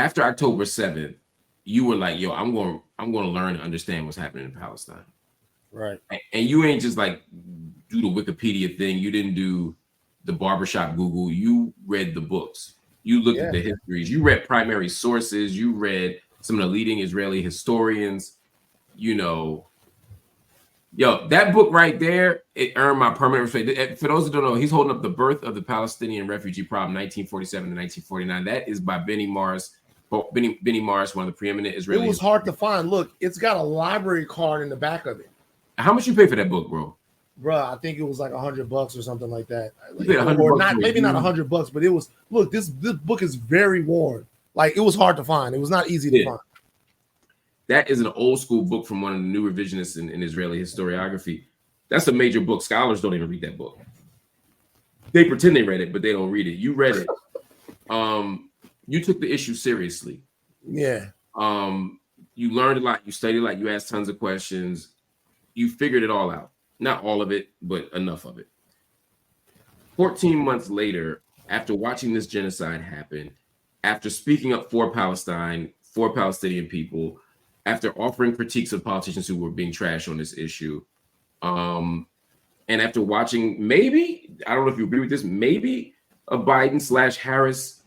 after October 7th, you were like, yo, I'm going to learn and understand what's happening in Palestine. Right. And you ain't just like do the Wikipedia thing. You didn't do the barbershop Google. You read the books. You looked at the histories. You read primary sources. You read some of the leading Israeli historians. You know, yo, that book right there, it earned my permanent respect. For those who don't know, he's holding up The Birth of the Palestinian Refugee Problem, 1947 to 1949. That is by Benny Mars. Benny Mars, one of the preeminent Israeli. It was hard to find. Look, it's got a library card in the back of it. How much you pay for that book, bro? Bruh, I think it was like $100 or something like that. Or not, maybe not $100, but it was. Look, this book is very worn. Like, it was hard to find. It was not easy to find. That is an old school book from one of the new revisionists in Israeli historiography. That's a major book. Scholars don't even read that book. They pretend they read it, but they don't read it. You read it. You took the issue seriously. Yeah. You learned a lot. You studied a lot. You asked tons of questions. You figured it all out. Not all of it, but enough of it. 14 months later, after watching this genocide happen, after speaking up for Palestine, for Palestinian people, after offering critiques of politicians who were being trashed on this issue, and after watching maybe, I don't know if you agree with this, maybe a Biden/Harris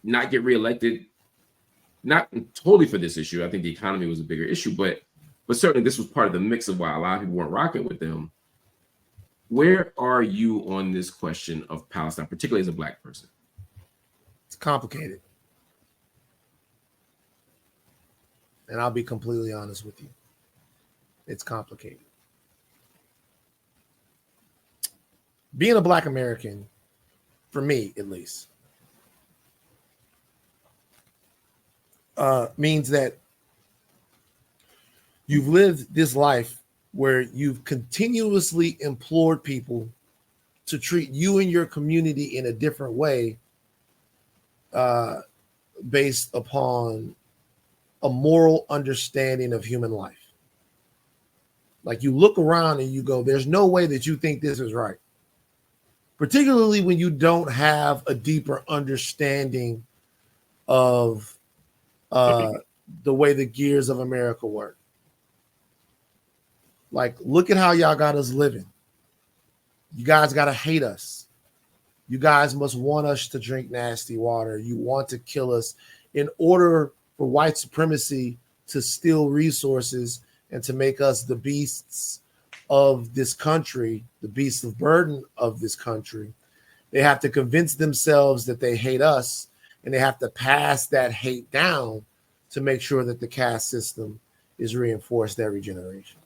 not get reelected, not totally for this issue. I think the economy was a bigger issue, but certainly this was part of the mix of why a lot of people weren't rocking with them. Where are you on this question of Palestine, particularly as a Black person? It's complicated. And I'll be completely honest with you. It's complicated. Being a Black American, for me at least, means that you've lived this life where you've continuously implored people to treat you and your community in a different way based upon a moral understanding of human life. Like, you look around and you go, there's no way that you think this is right. Particularly when you don't have a deeper understanding of the way the gears of America work. Like, look at how y'all got us living. You guys got to hate us. You guys must want us to drink nasty water. You want to kill us in order for white supremacy to steal resources and to make us the beasts of this country, the beasts of burden of this country. They have to convince themselves that they hate us, and they have to pass that hate down to make sure that the caste system is reinforced every generation.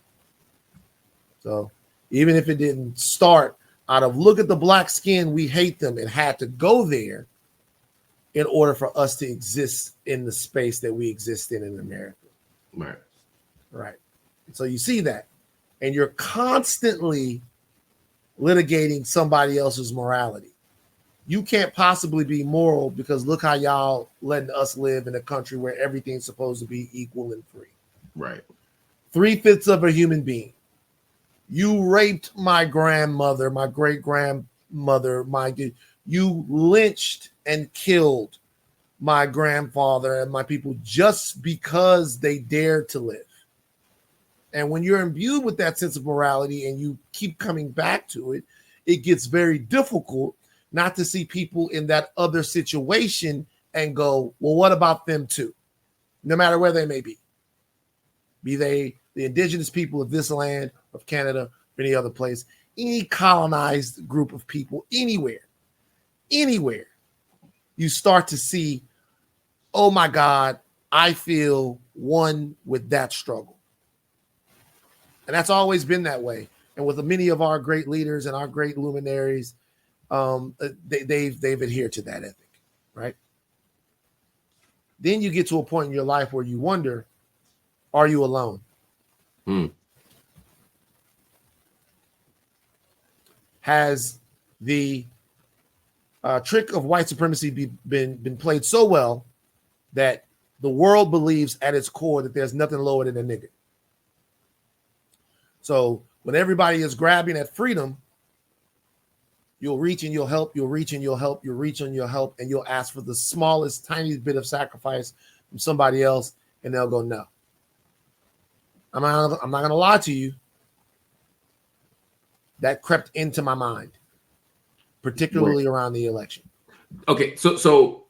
So even if it didn't start out of look at the Black skin, we hate them, it had to go there in order for us to exist in the space that we exist in America. Right. Right. So you see that, and you're constantly litigating somebody else's morality. You can't possibly be moral because look how y'all letting us live in a country where everything's supposed to be equal and free. Right. 3/5 of a human being. You raped my grandmother, my great grandmother, you lynched and killed my grandfather and my people just because they dared to live. And when you're imbued with that sense of morality and you keep coming back to it, it gets very difficult not to see people in that other situation and go, well, what about them too? No matter where they may be. Be they the indigenous people of this land, of Canada, or any other place, any colonized group of people, anywhere, you start to see, oh my God, I feel one with that struggle. And that's always been that way. And with many of our great leaders and our great luminaries, they've adhered to that ethic, right? Then you get to a point in your life where you wonder, are you alone? Has the trick of white supremacy been played so well that the world believes at its core that there's nothing lower than a nigger? So when everybody is grabbing at freedom, You'll reach and you'll help. You'll reach and you'll help. You'll reach and you'll help, and you'll ask for the smallest, tiniest bit of sacrifice from somebody else, and they'll go, no. I'm not going to lie to you. That crept into my mind, particularly around the election. Okay, so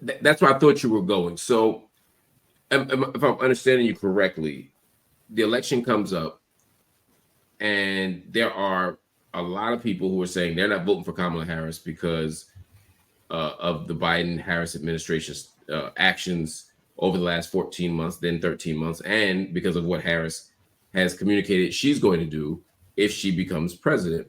that's where I thought you were going. So, if I'm understanding you correctly, the election comes up, and there are a lot of people who are saying they're not voting for Kamala Harris because of the Biden-Harris administration's actions over the last 14 months, then 13 months, and because of what Harris has communicated she's going to do if she becomes president.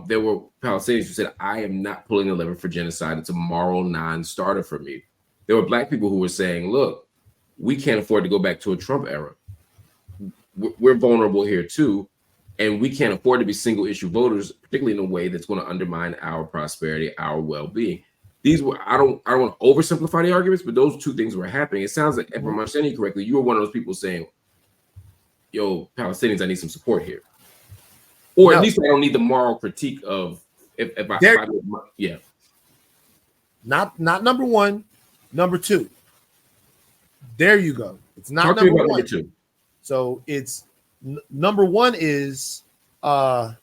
There were Palestinians who said, I am not pulling the lever for genocide. It's a moral non-starter for me. There were Black people who were saying, look, we can't afford to go back to a Trump era. We're vulnerable here too. And we can't afford to be single issue voters, particularly in a way that's going to undermine our prosperity, our well-being. These were, I don't want to oversimplify the arguments, but those two things were happening. It sounds like, if I'm understanding you correctly, you were one of those people saying, yo, Palestinians, I need some support here. Or at least I don't need the moral critique of yeah. Not number one, number two. There you go. It's not number one. Number two. So it's number one is, hey,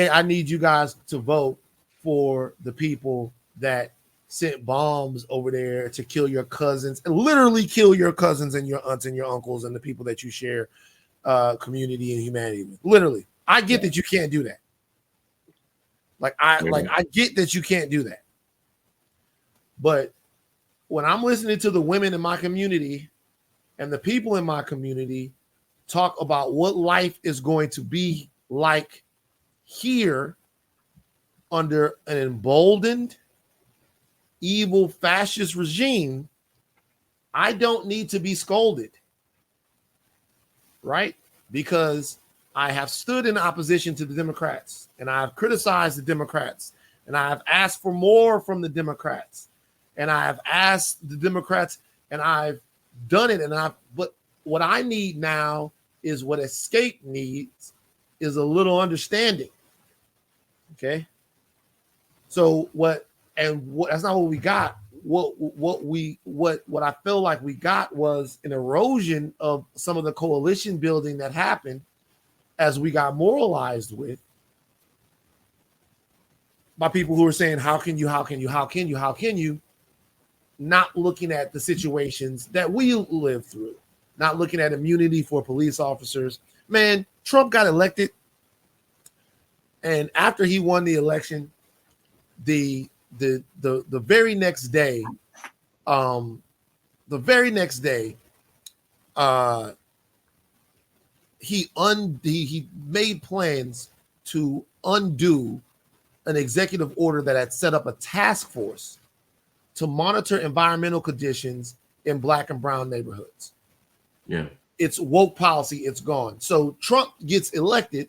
I need you guys to vote for the people that sent bombs over there to kill your cousins and literally kill your cousins and your aunts and your uncles and the people that you share community and humanity with. Literally. I get that you can't do that. I get that you can't do that. But when I'm listening to the women in my community and the people in my community talk about what life is going to be like here under an emboldened, evil, fascist regime, I don't need to be scolded, right? Because I have stood in opposition to the Democrats, and I've criticized the Democrats, and I've asked for more from the Democrats, and I've asked the Democrats, and I've done it, but what I need now is what Escape needs is a little understanding. Okay. So that's not what we got. What I feel like we got was an erosion of some of the coalition building that happened as we got moralized with by people who are saying, how can you, not looking at the situations that we live through, not looking at immunity for police officers. Man, Trump got elected, and after he won the election, the very next day, he made plans to undo an executive order that had set up a task force to monitor environmental conditions in Black and brown neighborhoods. Yeah. It's woke policy. It's gone. So Trump gets elected,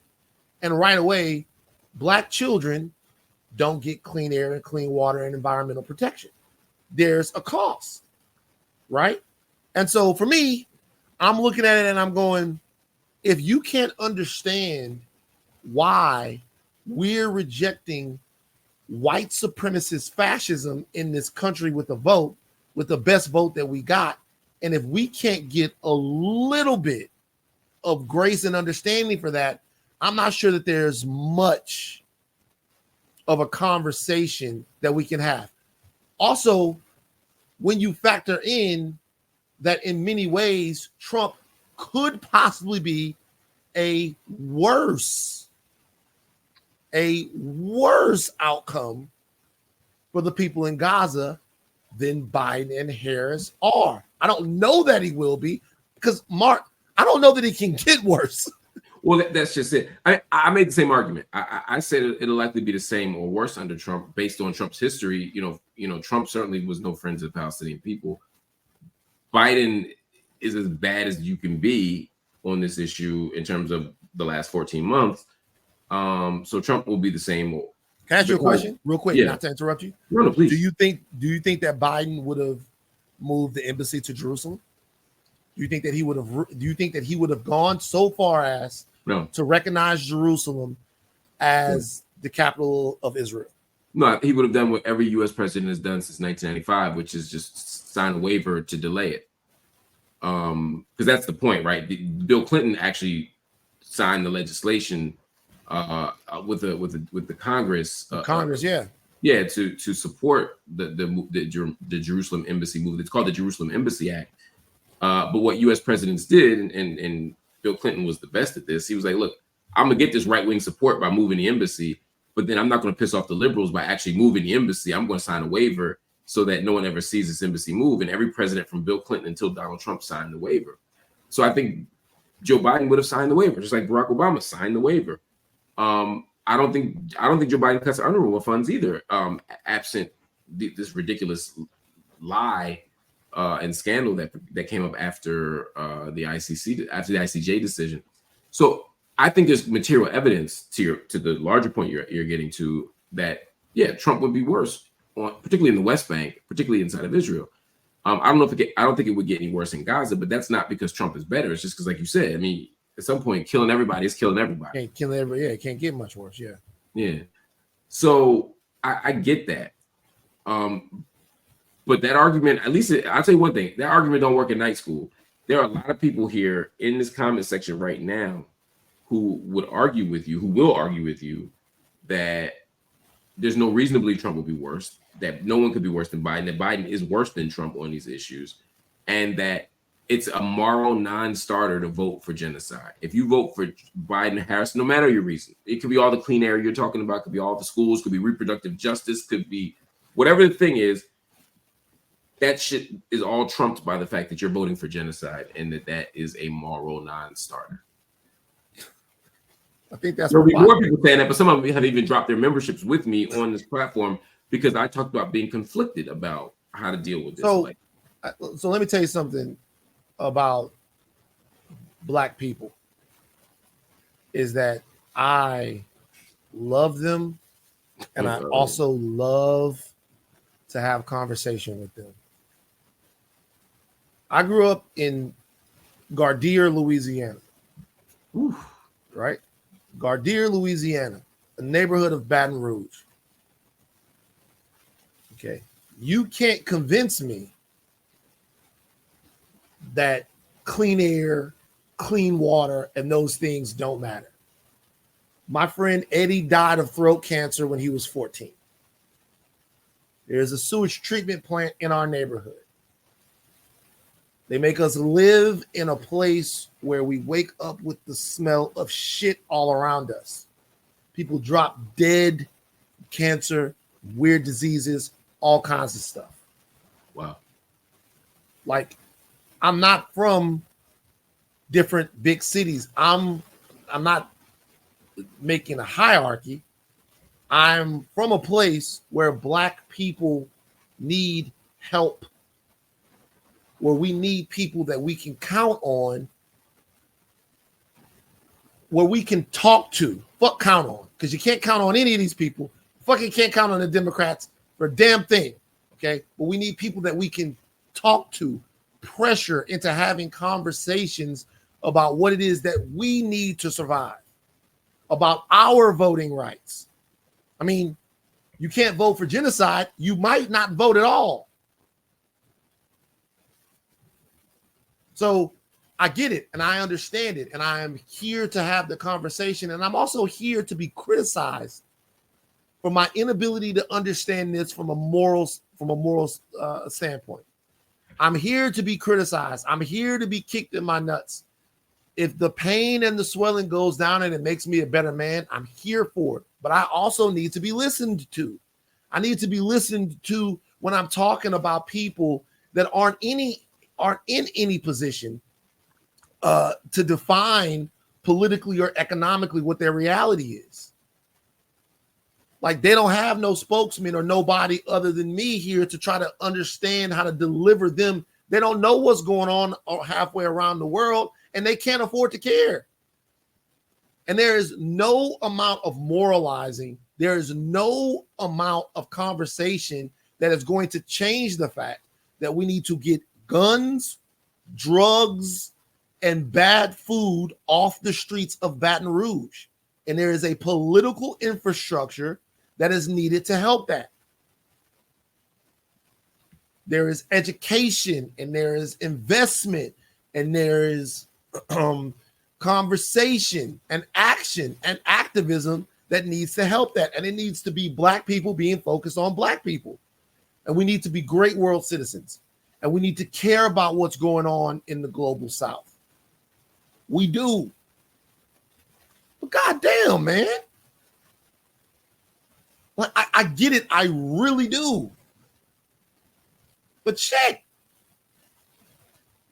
and right away, Black children don't get clean air and clean water and environmental protection. There's a cost, right? And so for me, I'm looking at it and I'm going, if you can't understand why we're rejecting white supremacist fascism in this country with a vote, with the best vote that we got, and if we can't get a little bit of grace and understanding for that, I'm not sure that there's much of a conversation that we can have. Also, when you factor in that in many ways, Trump could possibly be a worse outcome for the people in Gaza than Biden and Harris are. I don't know that he will be, because Mark, I don't know that it can get worse. Well, that's just it. I made the same argument. I said it'll likely be the same or worse under Trump, based on Trump's history. You know, Trump certainly was no friend to the Palestinian people. Biden is as bad as you can be on this issue in terms of the last 14 months. So Trump will be the same. Can I ask you a question real quick? Yeah. Not to interrupt you. No, please. Do you think that Biden would have moved the embassy to Jerusalem? Do you think that he would have gone so far as to recognize Jerusalem as the capital of Israel. No, he would have done what every U.S. president has done since 1995, which is just sign a waiver to delay it. Because that's the point, right? Bill Clinton actually signed the legislation with the Congress. Congress, yeah. Yeah, to support the Jerusalem embassy move. It's called the Jerusalem Embassy Act. But what U.S. presidents did, and Bill Clinton was the best at this, he was like, look, I'm going to get this right-wing support by moving the embassy, but then I'm not going to piss off the liberals by actually moving the embassy. I'm going to sign a waiver so that no one ever sees this embassy move. And every president from Bill Clinton until Donald Trump signed the waiver. So I think Joe Biden would have signed the waiver, just like Barack Obama signed the waiver. I don't think Joe Biden cuts UNRWA funds either, absent this ridiculous lie and scandal that came up after the ICJ decision. So I think there's material evidence to the larger point you're getting to that, yeah, Trump would be worse, particularly in the West Bank, particularly inside of Israel. I don't think it would get any worse in Gaza, but that's not because Trump is better. It's just because, like you said, I mean, at some point, killing everybody is killing everybody. It can't get much worse. Yeah. Yeah. So I get that. But that argument, at least I'll tell you one thing, that argument don't work in night school. There are a lot of people here in this comment section right now who will argue with you that there's no reason to believe Trump will be worse, that no one could be worse than Biden, that Biden is worse than Trump on these issues, and that it's a moral non-starter to vote for genocide. If you vote for Biden, Harris, no matter your reason, it could be all the clean air you're talking about, could be all the schools, could be reproductive justice, could be whatever the thing is, that shit is all trumped by the fact that you're voting for genocide and that is a moral non-starter. I think that's there'll be more people saying that, but some of them have even dropped their memberships with me on this platform because I talked about being conflicted about how to deal with this. So let me tell you something about Black people is that I love them and I also love to have conversation with them. I grew up in Gardere, Louisiana. Oof. Right? Gardere, Louisiana, a neighborhood of Baton Rouge. Okay. You can't convince me that clean air, clean water, and those things don't matter. My friend Eddie died of throat cancer when he was 14. There's a sewage treatment plant in our neighborhood. They make us live in a place where we wake up with the smell of shit all around us. People drop dead, cancer, weird diseases, all kinds of stuff. Wow. Like, I'm not from different big cities. I'm not making a hierarchy. I'm from a place where Black people need help, where we need people that we can count on, where we can talk to. Fuck count on, because you can't count on any of these people. Fucking can't count on the Democrats for a damn thing, okay? But we need people that we can talk to, pressure into having conversations about what it is that we need to survive, about our voting rights. I mean, you can't vote for genocide. You might not vote at all. So I get it and I understand it. And I am here to have the conversation. And I'm also here to be criticized for my inability to understand this from a moral standpoint. I'm here to be criticized. I'm here to be kicked in my nuts. If the pain and the swelling goes down and it makes me a better man, I'm here for it. But I also need to be listened to. I need to be listened to when I'm talking about people that aren't in any position to define politically or economically what their reality is. Like, they don't have no spokesman or nobody other than me here to try to understand how to deliver them. They don't know what's going on halfway around the world, and they can't afford to care. And there is no amount of moralizing. There is no amount of conversation that is going to change the fact that we need to get guns, drugs, and bad food off the streets of Baton Rouge. and there is a political infrastructure that is needed to help that. There is education, and there is investment, and there is conversation and action and activism that needs to help that. And it needs to be Black people being focused on Black people. And we need to be great world citizens. And we need to care about what's going on in the global South. We do. But goddamn, man. Like, I get it. I really do. But check.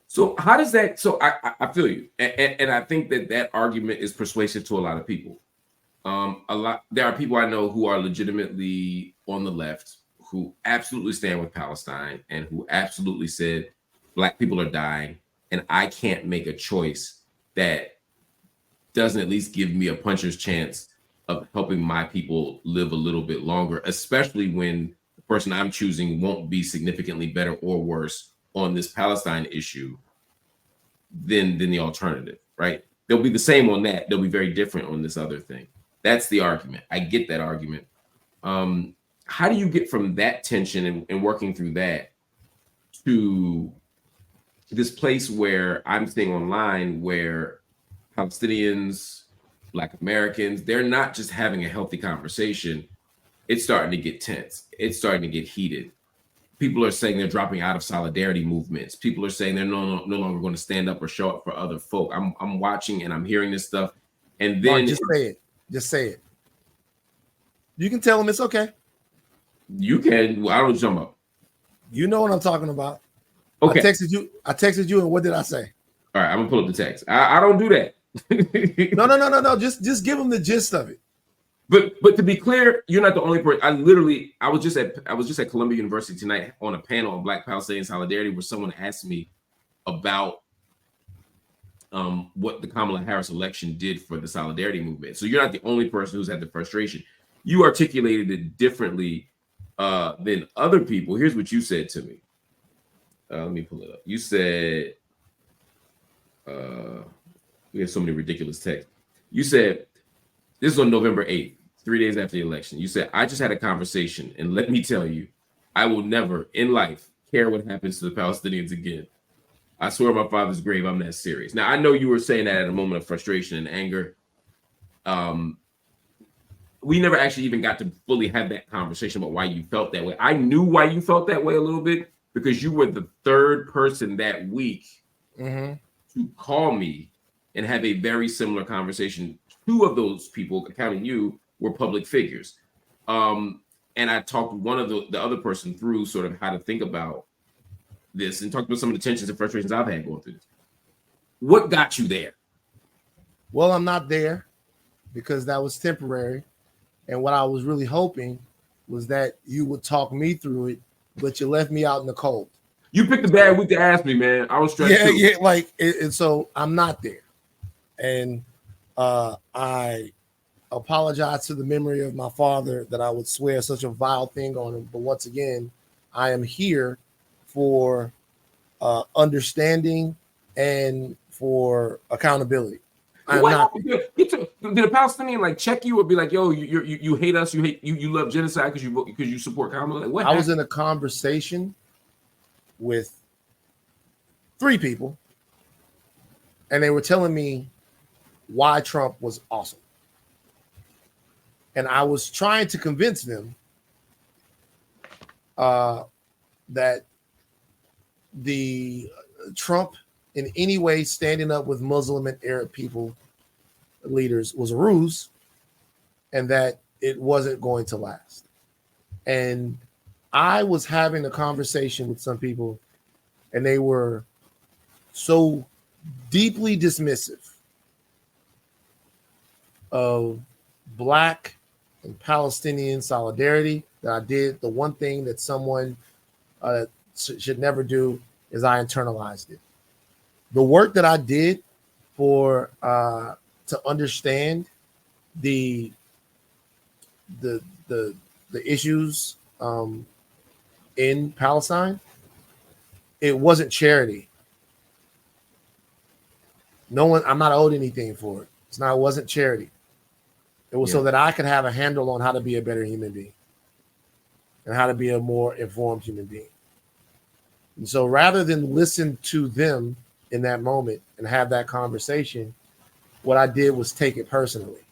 So how does that? So I feel you, and I think that argument is persuasive to a lot of people. There are people I know who are legitimately on the left who absolutely stand with Palestine and who absolutely said Black people are dying, and I can't make a choice that doesn't at least give me a puncher's chance of helping my people live a little bit longer, especially when the person I'm choosing won't be significantly better or worse on this Palestine issue than the alternative, right? They'll be the same on that. They'll be very different on this other thing. That's the argument. I get that argument. How do you get from that tension and working through that to this place where I'm seeing online where Palestinians, Black Americans, they're not just having a healthy conversation. It's starting to get tense. It's starting to get heated. People are saying they're dropping out of solidarity movements. People are saying they're no longer going to stand up or show up for other folk. I'm watching and I'm hearing this stuff. And then Mark, just say it. Just say it. You can tell them it's okay. You can. Well, I don't know what you're talking about. You know what I'm talking about. Okay. I texted you, and what did I say? All right, I'm gonna pull up the text. I don't do that. No. Just give them the gist of it. But to be clear, you're not the only person. I was just at Columbia University tonight on a panel on Black Palestinian solidarity where someone asked me about what the Kamala Harris election did for the solidarity movement. So you're not the only person who's had the frustration. You articulated it differently than other people. Here's what you said to me. Let me pull it up. You said, we have so many ridiculous texts. You said, this is on November 8th, 3 days after the election. You said, I just had a conversation, and let me tell you, I will never in life care what happens to the Palestinians again. I swear on my father's grave, I'm that serious. Now, I know you were saying that at a moment of frustration and anger. We never actually even got to fully have that conversation about why you felt that way. I knew why you felt that way a little bit because you were the third person that week to call me and have a very similar conversation. Two of those people, counting you, were public figures. And I talked one of the other person through sort of how to think about this and talked about some of the tensions and frustrations I've had going through this. What got you there? Well, I'm not there because that was temporary. And what I was really hoping was that you would talk me through it, but you left me out in the cold. You picked a bad week to ask me, man. I was stressed too. Yeah, and so I'm not there. And I apologize to the memory of my father that I would swear such a vile thing on him. But once again, I am here for understanding and for accountability. Did a Palestinian like check you or be like, "Yo, you hate us, you love genocide because you support Kamala"? Like, I was in a conversation with 3 people, and they were telling me why Trump was awesome, and I was trying to convince them that the Trump in any way standing up with Muslim and Arab people leaders was a ruse and that it wasn't going to last. And I was having a conversation with some people and they were so deeply dismissive of Black and Palestinian solidarity that I did the one thing that someone should never do is I internalized it. The work that I did for to understand the issues in Palestine, it wasn't charity. I'm not owed anything for it. It wasn't charity. It was so that I could have a handle on how to be a better human being and how to be a more informed human being. And so rather than listen to them in that moment and have that conversation, what I did was take it personally.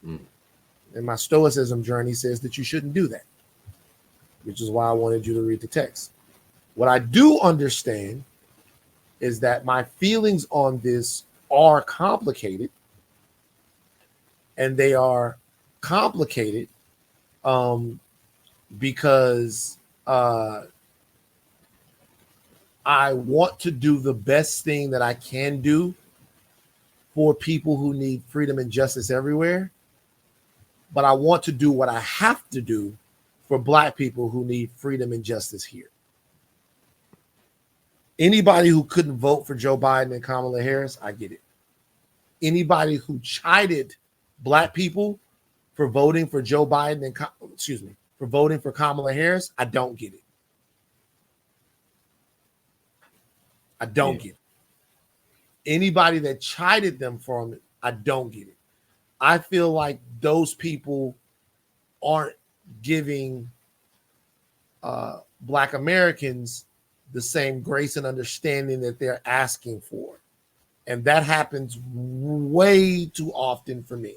And my Stoicism journey says that you shouldn't do that, which is why I wanted you to read the text. What I do understand is that my feelings on this are complicated, and they are complicated because I want to do the best thing that I can do for people who need freedom and justice everywhere. But I want to do what I have to do for Black people who need freedom and justice here. Anybody who couldn't vote for Joe Biden and Kamala Harris, I get it. Anybody who chided Black people for voting for Joe Biden and for voting for Kamala Harris, I don't get it. I don't get it. Anybody that chided them from it, I don't get it. I feel like those people aren't giving Black Americans the same grace and understanding that they're asking for. And that happens way too often for me.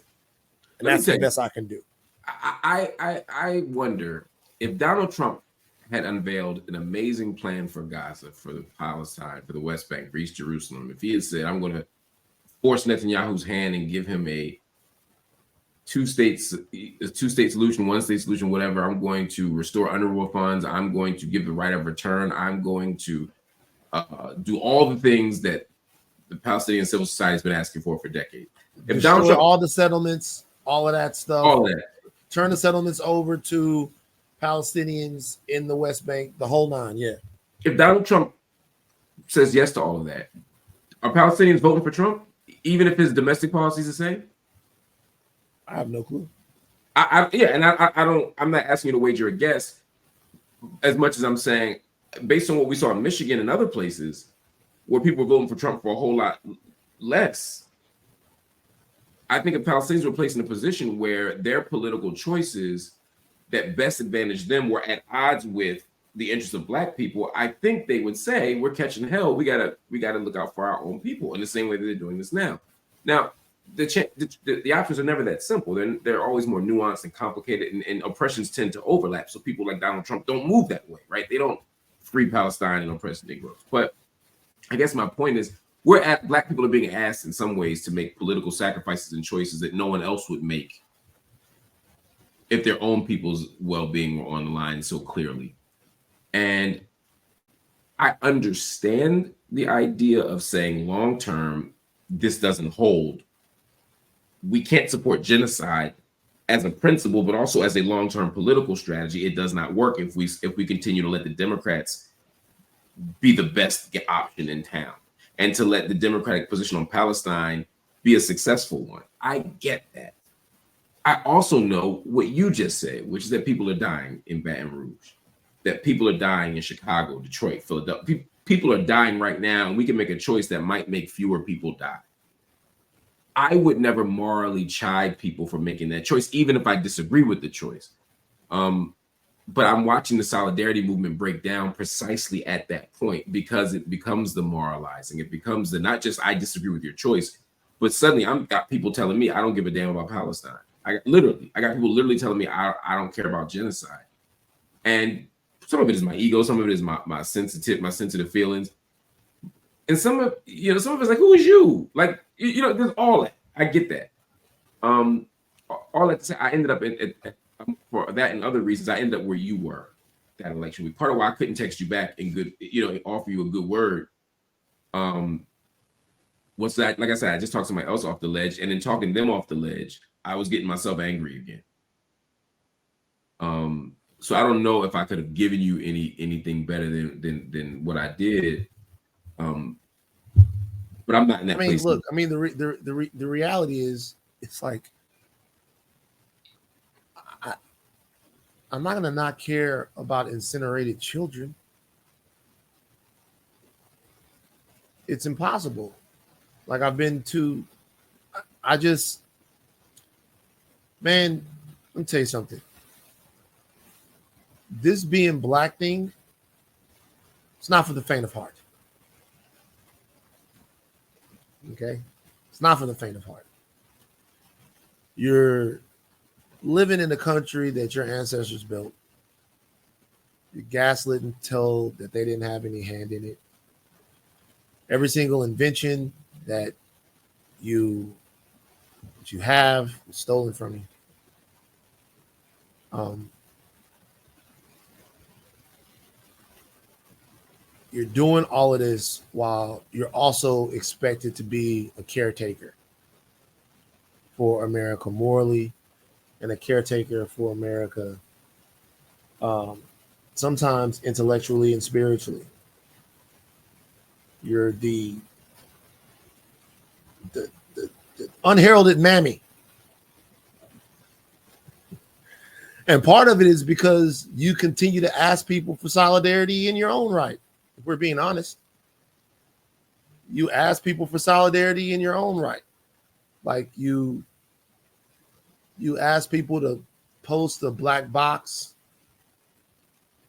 And that's the best I can do. I wonder if Donald Trump had unveiled an amazing plan for Gaza, for the Palestine, for the West Bank, for East Jerusalem, if he had said, I'm going to force Netanyahu's hand and give him a two-state solution, one-state solution, whatever. I'm going to restore UNRWA funds. I'm going to give the right of return. I'm going to do all the things that the Palestinian civil society has been asking for decades. If Donald Trump, all the settlements, all of that stuff, all of that, turn the settlements over to Palestinians in the West Bank, the whole nine, yeah. If Donald Trump says yes to all of that, are Palestinians voting for Trump, even if his domestic policy is the same? I have no clue. I don't. I'm not asking you to wager a guess, as much as I'm saying, based on what we saw in Michigan and other places, where people were voting for Trump for a whole lot less. I think if Palestinians were placed in a position where their political choices that best advantage them were at odds with the interests of Black people, I think they would say, "We're catching hell. We gotta look out for our own people," in the same way that they're doing this now. Now, the options are never that simple. They're always more nuanced and complicated, and oppressions tend to overlap. So people like Donald Trump don't move that way, right? They don't free Palestine and oppress Negroes. But I guess my point is, Black people are being asked in some ways to make political sacrifices and choices that no one else would make if their own people's well-being were on the line so clearly. And I understand the idea of saying long-term, this doesn't hold. We can't support genocide as a principle, but also as a long-term political strategy. It does not work if we continue to let the Democrats be the best option in town, and to let the Democratic position on Palestine be a successful one. I get that. I also know what you just said, which is that people are dying in Baton Rouge, that people are dying in Chicago, Detroit, Philadelphia. People are dying right now, and we can make a choice that might make fewer people die. I would never morally chide people for making that choice, even if I disagree with the choice. But I'm watching the solidarity movement break down precisely at that point, because it becomes the moralizing. It becomes the not just I disagree with your choice, but suddenly I've got people telling me I don't give a damn about Palestine. I got people literally telling me I don't care about genocide. And some of it is my ego, some of it is my sensitive feelings. And some of it's like, who is you? Like, there's all that. I get that. All that to say, I ended up for that and other reasons, I ended up where you were that election week. Part of why I couldn't text you back and offer you a good word. What's that? Like I said, I just talked somebody else off the ledge, and in talking them off the ledge, I was getting myself angry again. So I don't know if I could have given you anything better than what I did. But I'm not in that place. Look, the reality is, it's like, I'm not going to not care about incinerated children. It's impossible. Like, Man, let me tell you something. This being black thing, it's not for the faint of heart. Okay? It's not for the faint of heart. You're living in a country that your ancestors built. You're gaslit and told that they didn't have any hand in it. Every single invention that you have is stolen from you. You're doing all of this while you're also expected to be a caretaker for America morally and a caretaker for America sometimes intellectually and spiritually. You're the unheralded mammy. And part of it is because you continue to ask people for solidarity in your own right. If we're being honest, you ask people for solidarity in your own right. Like you ask people to post a black box.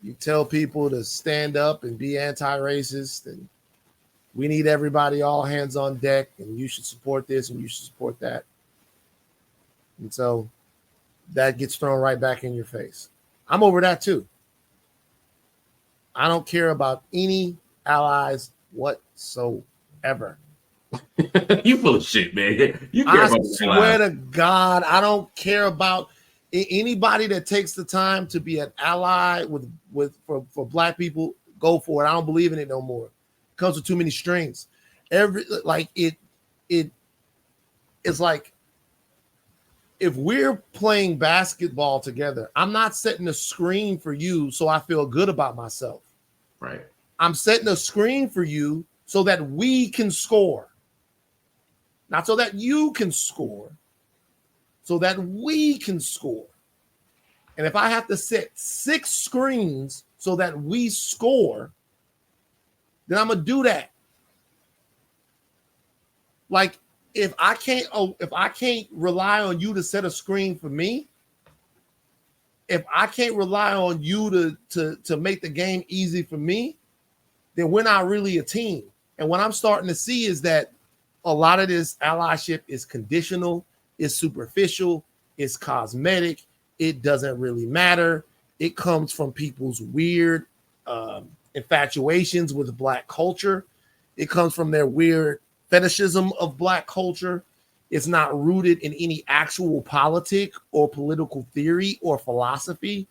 You tell people to stand up and be anti-racist, and we need everybody, all hands on deck, and you should support this and you should support that. And so that gets thrown right back in your face. I'm over that too. I don't care about any allies whatsoever. You full of shit, man. You care about the swear to God, I don't care about anybody that takes the time to be an ally for black people. Go for it. I don't believe in it no more. It comes with too many strings. It's like if we're playing basketball together, I'm not setting a screen for you so I feel good about myself. Right. I'm setting a screen for you so that we can score. Not so that you can score, so that we can score. And if I have to set 6 screens so that we score, then I'm going to do that. Like if I can't rely on you to set a screen for me, if I can't rely on you to make the game easy for me, then we're not really a team. And what I'm starting to see is that a lot of this allyship is conditional, is superficial, is cosmetic. It doesn't really matter. It comes from people's weird infatuations with black culture. It comes from their weird fetishism of black culture. It's not rooted in any actual politic or political theory or philosophy.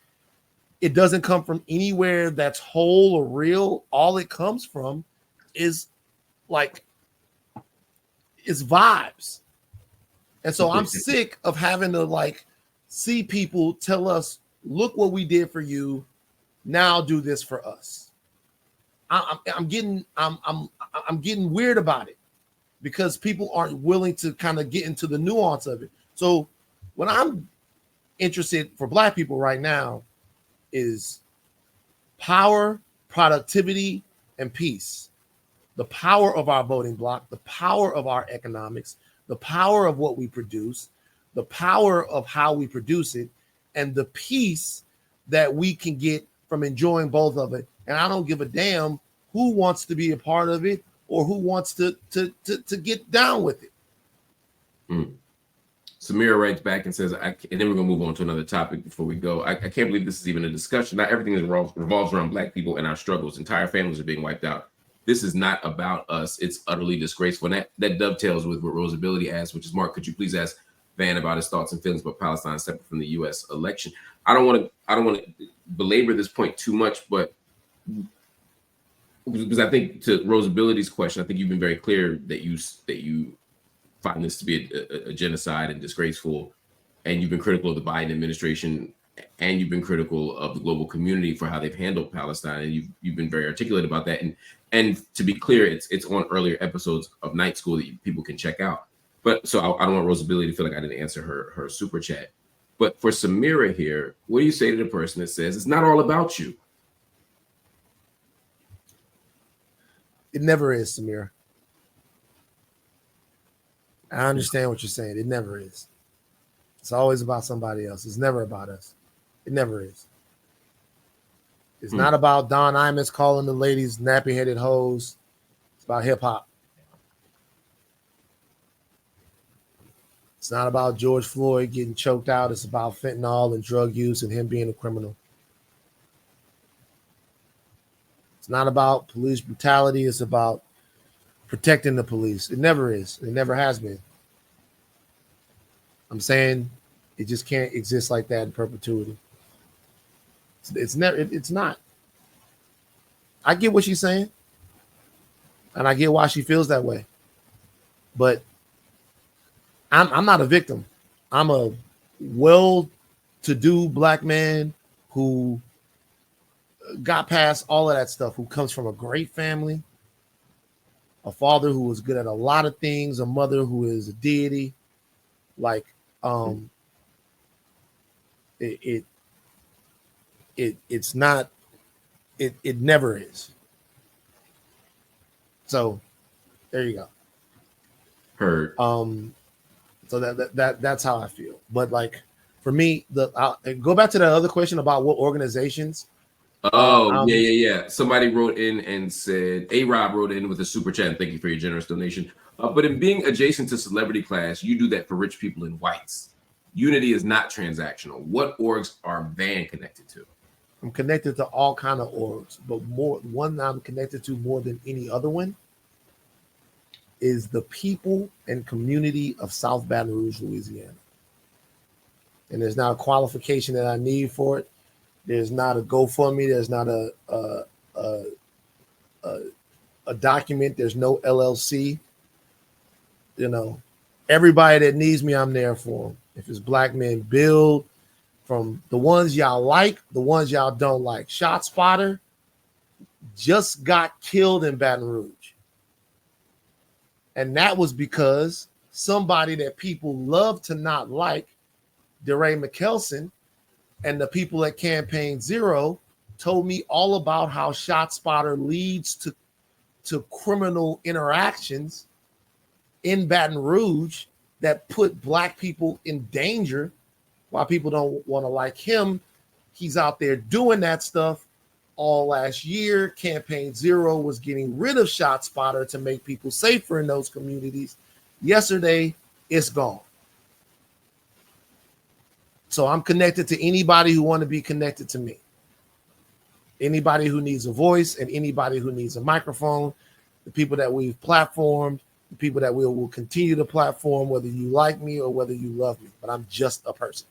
It doesn't come from anywhere that's whole or real. All it comes from is vibes. And so I'm sick of having to see people tell us, look what we did for you. Now do this for us. I'm getting weird about it because people aren't willing to kind of get into the nuance of it. So what I'm interested for black people right now is power, productivity, and peace. The power of our voting bloc, the power of our economics, the power of what we produce, the power of how we produce it, and the peace that we can get from enjoying both of it. And I don't give a damn who wants to be a part of it or who wants to get down with it. Samira writes back and says, and then we're going to move on to another topic before we go. I can't believe this is even a discussion. Not everything revolves around black people and our struggles. Entire families are being wiped out. This is not about us. It's utterly disgraceful. And that dovetails with what Rosability asked, which is, Mark, could you please ask Van about his thoughts and feelings about Palestine separate from the U.S. election? I don't want to belabor this point too much, but because I think to Rosability's question, I think you've been very clear that you find this to be a genocide and disgraceful, and you've been critical of the Biden administration, and you've been critical of the global community for how they've handled Palestine, and you've been very articulate about that. And to be clear, it's on earlier episodes of Night School that people can check out. But so I don't want Rosability to feel like I didn't answer her super chat. But for Samira here, what do you say to the person that says it's not all about you? It never is, Samira. I understand what you're saying. It never is. It's always about somebody else. It's never about us. It never is. It's not about Don Imus calling the ladies nappy-headed hoes. It's about hip-hop. It's not about George Floyd getting choked out. It's about fentanyl and drug use and him being a criminal. It's not about police brutality. It's about protecting the police. It never is. It never has been. I'm saying it just can't exist like that in perpetuity. It's never. It's not. I get what she's saying, and I get why she feels that way. But I'm not a victim. I'm a well-to-do black man who got past all of that stuff, who comes from a great family, a father who was good at a lot of things, a mother who is a deity. Like, it's not, it never is. So there you go. Heard. So that's how I feel. But like for me, I'll go back to that other question about what organizations. Yeah. Somebody wrote in and said, A-Rob wrote in with a super chat, and thank you for your generous donation. But in being adjacent to celebrity class, you do that for rich people and whites. Unity is not transactional. What orgs are Van connected to? I'm connected to all kind of orgs, but one I'm connected to more than any other one is the people and community of South Baton Rouge, Louisiana. And there's not a qualification that I need for it. There's not a GoFundMe. There's not a document. There's no LLC. You know, everybody that needs me, I'm there for them. If it's black men, build, from the ones y'all like, the ones y'all don't like. Shot Spotter just got killed in Baton Rouge. And that was because somebody that people love to not like, DeRay McKelson, and the people at Campaign Zero told me all about how Shot Spotter leads to criminal interactions in Baton Rouge that put black people in danger. While people don't want to like him, he's out there doing that stuff. All last year, Campaign Zero was getting rid of Shot Spotter to make people safer in those communities. Yesterday, it's gone. So I'm connected to anybody who want to be connected to me. Anybody who needs a voice and anybody who needs a microphone, the people that we've platformed, the people that we will continue to platform, whether you like me or whether you love me. But I'm just a person.